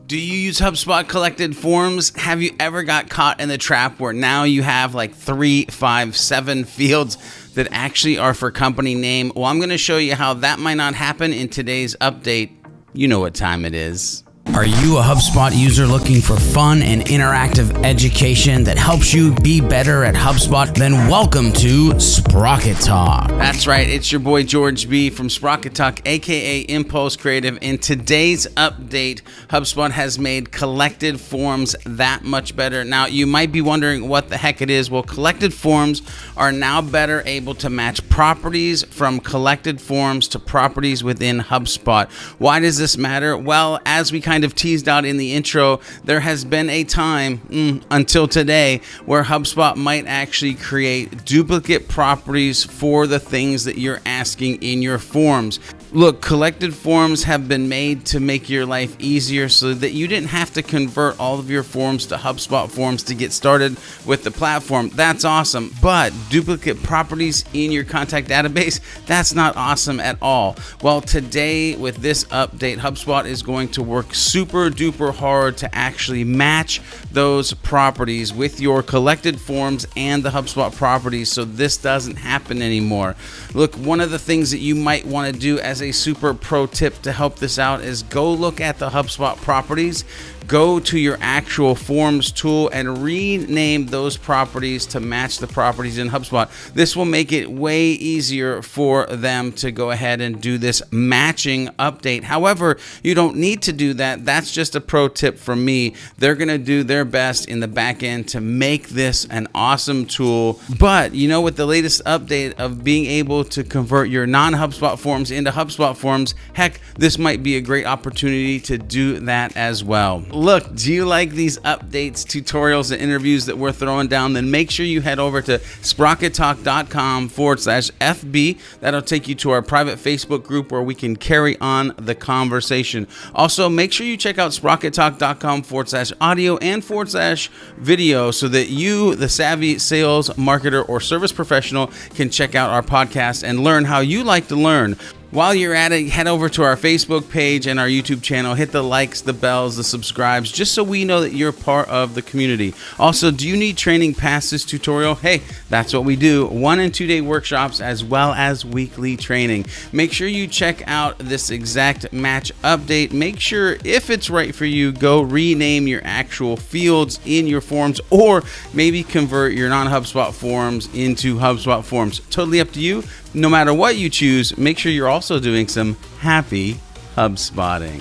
Do you use HubSpot collected forms? Have you ever got caught in the trap where now you have like 3, 5, 7 fields that actually are for company name? Well, I'm going to show you how that might not happen in today's update. You know what time it is. Are you a HubSpot user looking for fun and interactive education that helps you be better at HubSpot? Then welcome to Sprocket Talk. That's right, it's your boy George B from Sprocket Talk, aka Impulse Creative. In today's update, HubSpot has made collected forms that much better. Now, you might be wondering what the heck it is. Well, collected forms are now better able to match properties from collected forms to properties within HubSpot. Why does this matter? Well, as we kind of teased out in the intro, there has been a time until today where HubSpot might actually create duplicate properties for the things that you're asking in your forms. Look, collected forms have been made to make your life easier so that you didn't have to convert all of your forms to HubSpot forms to get started with the platform. That's awesome. But duplicate properties in your contact database, that's not awesome at all. Well, today with this update, HubSpot is going to work super duper hard to actually match those properties with your collected forms and the HubSpot properties so this doesn't happen anymore. Look, one of the things that you might want to do as a super pro tip to help this out is go look at the HubSpot properties, go to your actual forms tool and rename those properties to match the properties in HubSpot. This will make it way easier for them to go ahead and do this matching update. However, you don't need to do that. That's just a pro tip from me. They're going to do their best in the back end to make this an awesome tool. But you know, with the latest update of being able to convert your non-HubSpot forms into HubSpot forms, heck, this might be a great opportunity to do that as well. Look, do you like these updates, tutorials, and interviews that we're throwing down? Then make sure you head over to sprockettalk.com/FB. That'll take you to our private Facebook group where we can carry on the conversation. Also, make sure you check out sprockettalk.com/audio and /video so that you, the savvy sales, marketer, or service professional, can check out our podcast and learn how you like to learn. While you're at it, head over to our Facebook page and our YouTube channel. Hit the likes, the bells, the subscribes, just so we know that you're part of the community. Also, do you need training past this tutorial? Hey, that's what we do. 1 and 2 day workshops as well as weekly training. Make sure you check out this exact match update. Make sure if it's right for you, go rename your actual fields in your forms or maybe convert your non-HubSpot forms into HubSpot forms. Totally up to you. No matter what you choose, make sure you're also doing some happy HubSpotting.